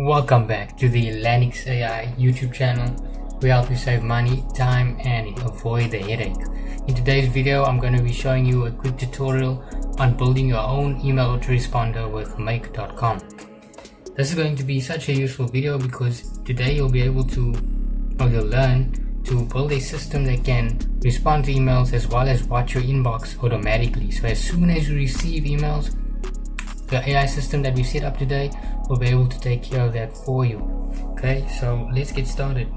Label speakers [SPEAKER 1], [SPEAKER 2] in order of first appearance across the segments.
[SPEAKER 1] Welcome back to the Elanix AI YouTube channel. We help you save money, time and avoid the headache. In today's video, I'm going to be showing you a quick tutorial on building your own email autoresponder with make.com. This is going to be such a useful video because today you'll learn to build a system that can respond to emails as well as watch your inbox automatically. So as soon as you receive emails, the AI system that we set up today will be able to take care of that for you. Okay, so let's get started.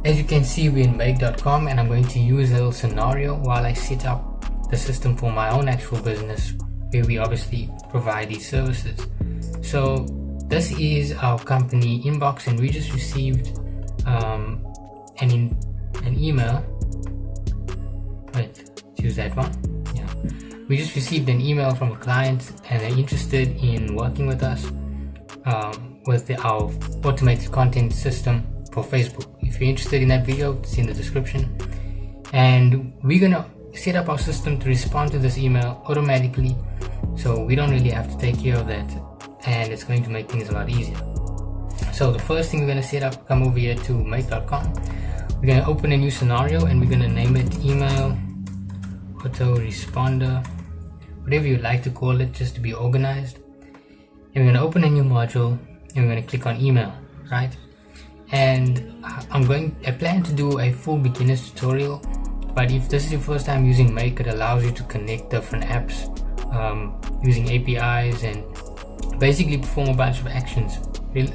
[SPEAKER 1] As you can see, we're in make.com and I'm going to use a little scenario while I set up the system for my own actual business where we obviously provide these services. So this is our company inbox and we just received an email. Wait, choose that one. Yeah. We just received an email from a client and they're interested in working with us with our automated content system for Facebook. If you're interested in that video, it's in the description. And we're gonna set up our system to respond to this email automatically, so we don't really have to take care of that, and it's going to make things a lot easier. So the first thing we're gonna set up, come over here to make.com. We're gonna open a new scenario and we're gonna name it email autoresponder, whatever you like to call it, just to be organized. And we're going to open a new module and we're going to click on email, right? And I plan to do a full beginner's tutorial, but if this is your first time using Make, it allows you to connect different apps using APIs and basically perform a bunch of actions,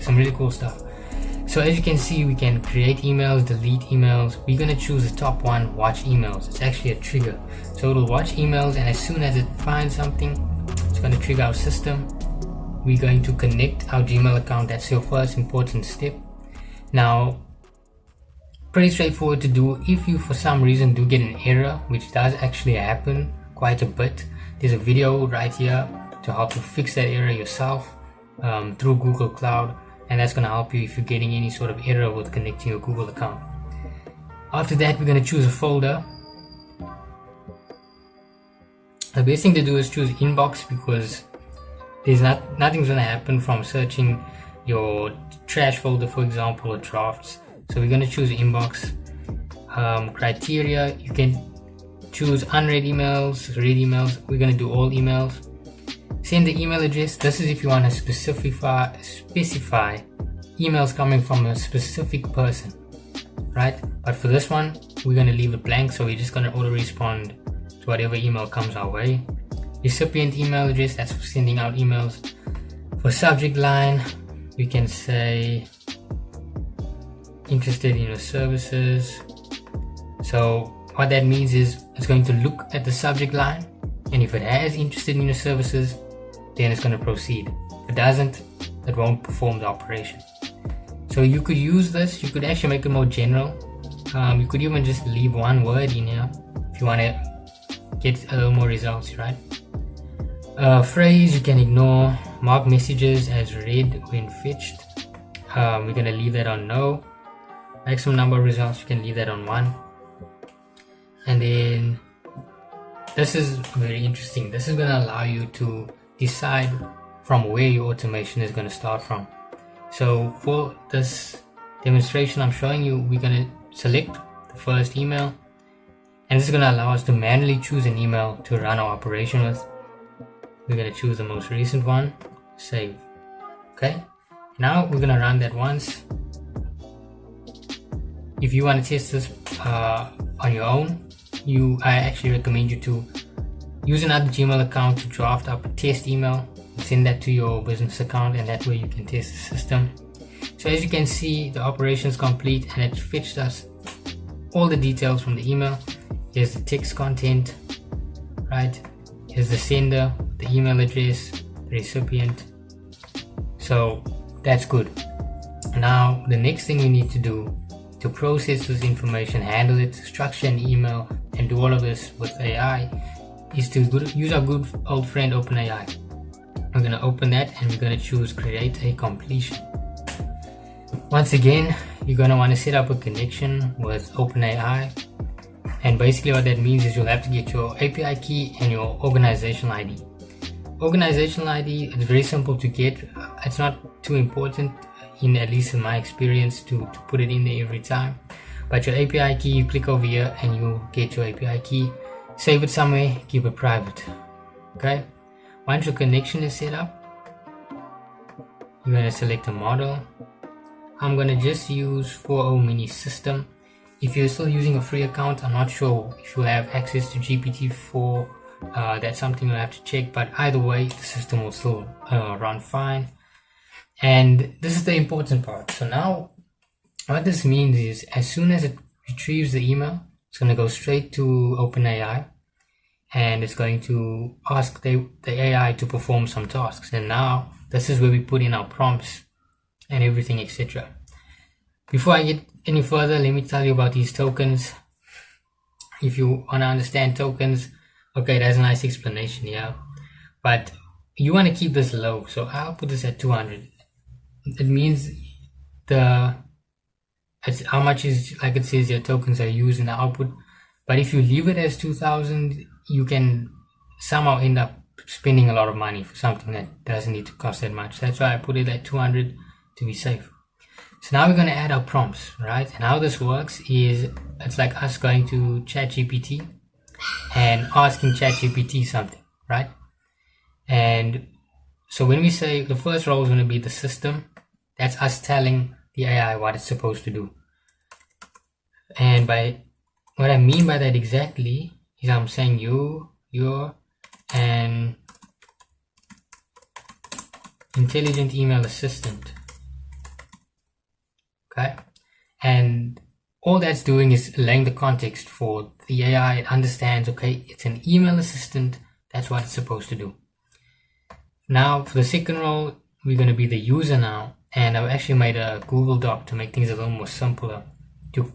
[SPEAKER 1] some really cool stuff. So as you can see, we can create emails, delete emails. We're going to choose the top one, watch emails. It's actually a trigger. So it'll watch emails, and as soon as it finds something, it's going to trigger our system. We're going to connect our Gmail account. That's your first important step. Now, pretty straightforward to do. If you for some reason do get an error, which does actually happen quite a bit, there's a video right here to help you fix that error yourself through Google Cloud. And that's going to help you if you're getting any sort of error with connecting your Google account. After that, we're going to choose a folder. The best thing to do is choose inbox because there's nothing's going to happen from searching your trash folder, for example, or drafts. So we're going to choose inbox. Criteria, you can choose unread emails, read emails. We're going to do all emails. Send the email address. This is if you want to specify emails coming from a specific person, right? But for this one, we're going to leave it blank, so we're just going to auto respond to whatever email comes our way. Recipient email address, that's for sending out emails. For subject line, we can say interested in your services. So what that means is it's going to look at the subject line, and if it has interested in your services, then it's going to proceed. If it doesn't, it won't perform the operation. So you could use this, you could actually make it more general. You could even just leave one word in here if you want to get a little more results, right? Phrase you can ignore. Mark messages as read when fetched. We're going to leave that on no. Maximum number of results, you can leave that on 1. And then this is very interesting. This is going to allow you to decide from where your automation is going to start from. So for this demonstration I'm showing you, we're going to select the first email, and this is going to allow us to manually choose an email to run our operation with. We're going to choose the most recent one, save. Okay, now we're going to run that once. If you want to test this on your own, I actually recommend you to use another Gmail account to draft up a test email, send that to your business account, and that way you can test the system. So as you can see, the operation is complete and it fetched us all the details from the email. Here's the text content, right? Here's the sender, the email address, the recipient. So that's good. Now the next thing we need to do to process this information, handle it, structure an email, and do all of this with AI is to use our good old friend OpenAI. We're going to open that and we're going to choose create a completion. Once again, you're going to want to set up a connection with OpenAI, and basically what that means is you'll have to get your API key and your organizational ID. organizational ID is very simple to get. It's not too important, at least in my experience, to put it in there every time. But your API key, you click over here and you get your API key. Save it somewhere, keep it private. Okay. Once your connection is set up, you're going to select a model. I'm going to just use 4.0 mini system. If you're still using a free account, I'm not sure if you'll have access to GPT-4. That's something you'll have to check, but either way, the system will still run fine. And this is the important part. So now what this means is, as soon as it retrieves the email, it's going to go straight to OpenAI, and it's going to ask the AI to perform some tasks. And now this is where we put in our prompts and everything, etc. Before I get any further, let me tell you about these tokens. If you want to understand tokens, okay, that's a nice explanation here, but you want to keep this low. So I'll put this at 200. It means it's how much is, like it says, your tokens are used in the output. But if you leave it as 2000, you can somehow end up spending a lot of money for something that doesn't need to cost that much. That's why I put it at 200 to be safe. So now we're going to add our prompts, right? And how this works is, it's like us going to ChatGPT and asking ChatGPT something, right? And so when we say the first role is going to be the system, that's us telling the AI what it's supposed to do. And by what I mean by that exactly is, I'm saying you're an intelligent email assistant. Okay, and all that's doing is laying the context for the AI. It understands, okay, it's an email assistant, that's what it's supposed to do. Now for the second role, we're going to be the user now, and I've actually made a Google Doc to make things a little more simpler to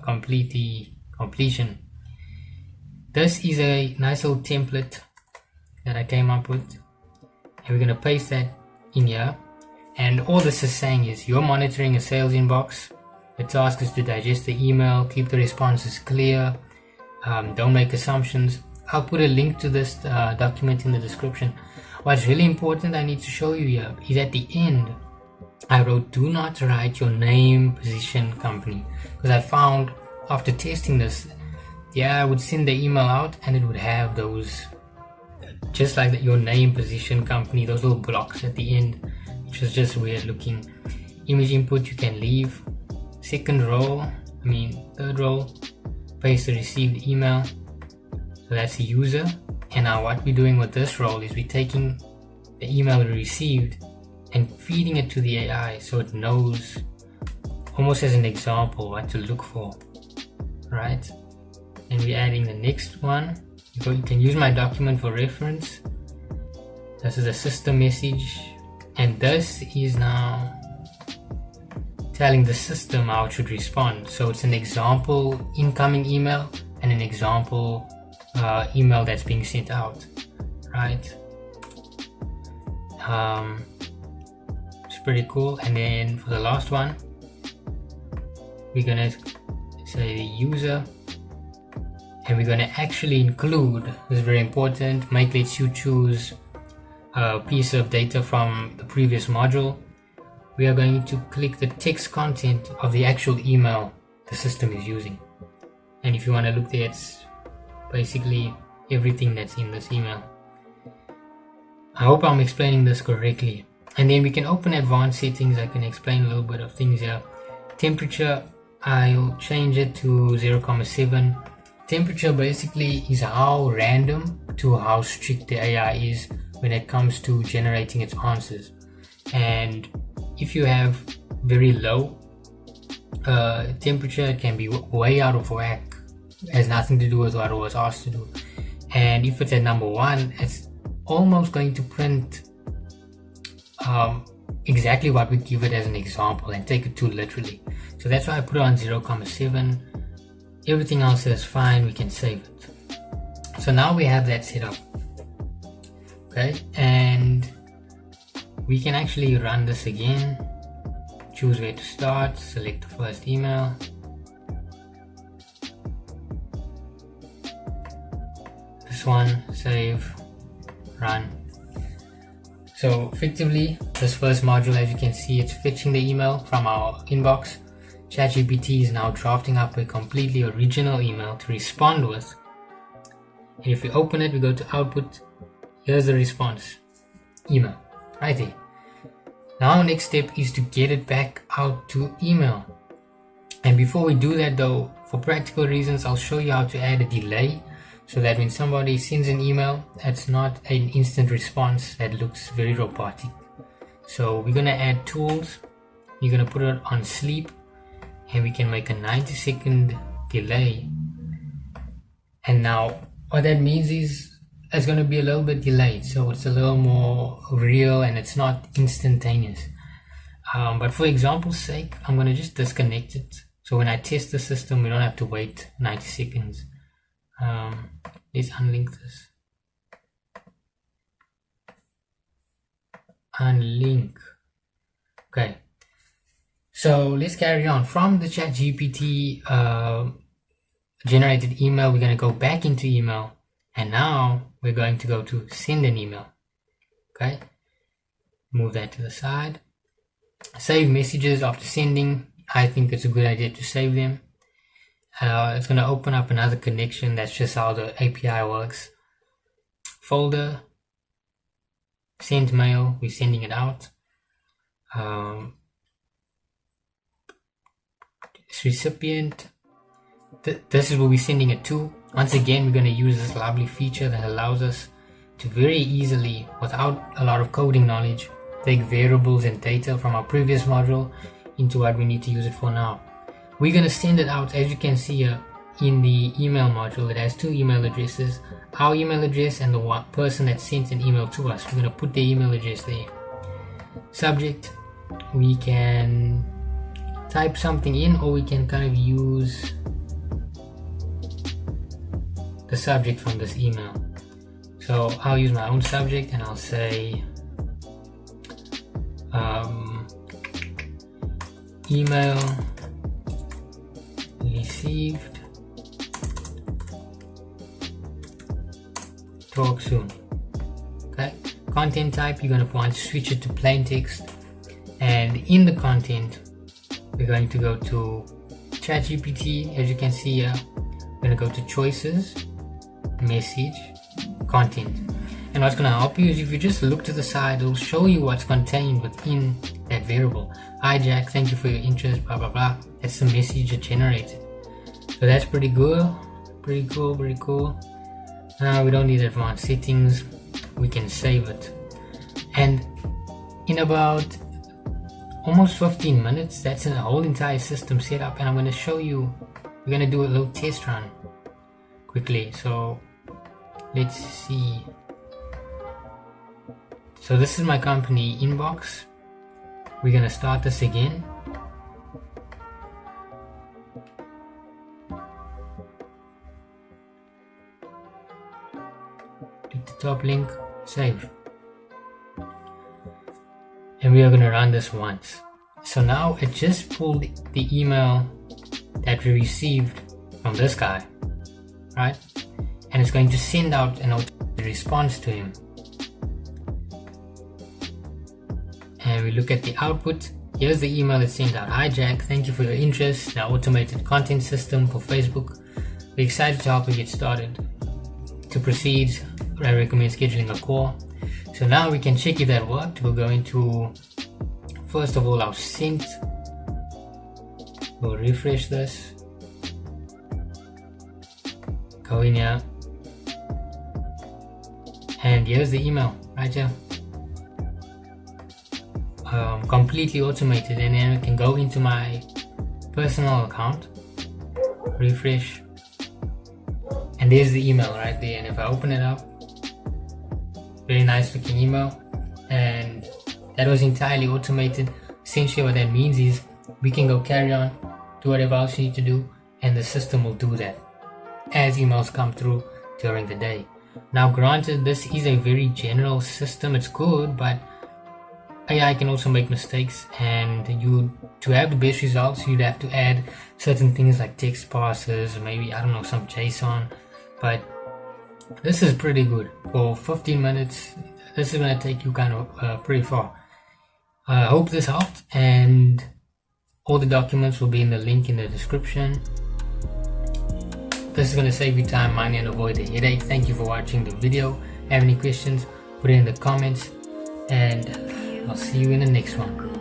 [SPEAKER 1] complete the completion. This is a nice little template that I came up with, and we're going to paste that in here. And all this is saying is, you're monitoring a sales inbox. The task is to digest the email, keep the responses clear, don't make assumptions. I'll put a link to this document in the description. What's really important I need to show you here is at the end, I wrote, do not write your name, position, company. Because I found after testing this, yeah, I would send the email out and it would have those, just like your name, position, company, those little blocks at the end, which was just weird looking. Image input you can leave. Third role, paste the received email. So that's the user. And now what we're doing with this role is we're taking the email we received and feeding it to the AI so it knows, almost as an example, what to look for, right? And we're adding the next one. You can use my document for reference. This is a system message, and this is now telling the system how it should respond. So it's an example incoming email and an example email that's being sent out, right? It's pretty cool. And then for the last one, we're gonna say the user, and we're gonna actually include, this is very important, make lets you choose a piece of data from the previous module. We are going to click the text content of the actual email the system is using. And if you want to look there, it's basically everything that's in this email. I hope I'm explaining this correctly. And then we can open advanced settings. I can explain a little bit of things here. Temperature, I'll change it to 0.7. Temperature basically is how random to how strict the AI is when it comes to generating its answers. And if you have very low temperature, it can be way out of whack. It has nothing to do with what it was asked to do. And if it's at number 1, it's almost going to print exactly what we give it as an example and take it too literally. So that's why I put it on 0.7. Everything else is fine, we can save it. So now we have that set up. Okay, and we can actually run this again. Choose where to start, select the first email. This one, save, run. So effectively, this first module, as you can see, it's fetching the email from our inbox. ChatGPT is now drafting up a completely original email to respond with. And if we open it, we go to output. Here's the response email right there. Now our next step is to get it back out to email. And before we do that though, for practical reasons, I'll show you how to add a delay so that when somebody sends an email, that's not an instant response that looks very robotic. So we're going to add tools. You're going to put it on sleep, and we can make a 90-second delay. And now what that means is it's going to be a little bit delayed, so it's a little more real and it's not instantaneous. But for example's sake, I'm going to just disconnect it. So when I test the system, we don't have to wait 90 seconds. Let's unlink this. Unlink. Okay. So let's carry on. From the ChatGPT generated email, we're going to go back into email. And now we're going to go to send an email. Okay. Move that to the side. Save messages after sending. I think it's a good idea to save them. It's going to open up another connection. That's just how the API works. Folder. Send mail. We're sending it out. Recipient. This is what we're sending it to. Once again, we're going to use this lovely feature that allows us to very easily, without a lot of coding knowledge, take variables and data from our previous module into what we need to use it for now. We're going to send it out, as you can see here in the email module. It has two email addresses, our email address and the person that sent an email to us. We're going to put the email address there. Subject, we can type something in, or we can kind of use the subject from this email. So I'll use my own subject and I'll say email received, talk soon. Okay. Content type, you're going to want to switch it to plain text, and in the content we're going to go to ChatGPT. As you can see here, we're going to go to choices, message, content. And what's going to help you is if you just look to the side, it'll show you what's contained within that variable. Hi Jack, thank you for your interest, blah blah blah. That's the message it generated. So that's pretty good. Pretty cool. Now we don't need advanced settings. We can save it. And in about almost 15 minutes, that's a whole entire system set up. And I'm going to show you, we're going to do a little test run quickly. So let's see. So this is my company inbox. We're going to start this again. Click the top link, save. And we are going to run this once. So now it just pulled the email that we received from this guy, right? And it's going to send out an automated response to him. And we look at the output. Here's the email it sent out. Hi Jack, thank you for your interest in our automated content system for Facebook. We're excited to help you get started. To proceed, I recommend scheduling a call. So now we can check if that worked. We'll go into, first of all, our sent. We'll refresh this. Go in here. And here's the email right here. Completely automated, and then I can go into my personal account, refresh, and there's the email right there. And if I open it up, very nice looking email, and that was entirely automated. Essentially what that means is we can go carry on, do whatever else you need to do, and the system will do that as emails come through during the day. Now granted, this is a very general system, it's good, but AI can also make mistakes, and to have the best results, you'd have to add certain things like text parsers, maybe, I don't know, some JSON. But this is pretty good. For 15 minutes, this is going to take you kind of pretty far. I hope this helped, and all the documents will be in the link in the description. This is going to save you time, money, and avoid the headache. Thank you for watching the video. Have any questions, put it in the comments, and I'll see you in the next one.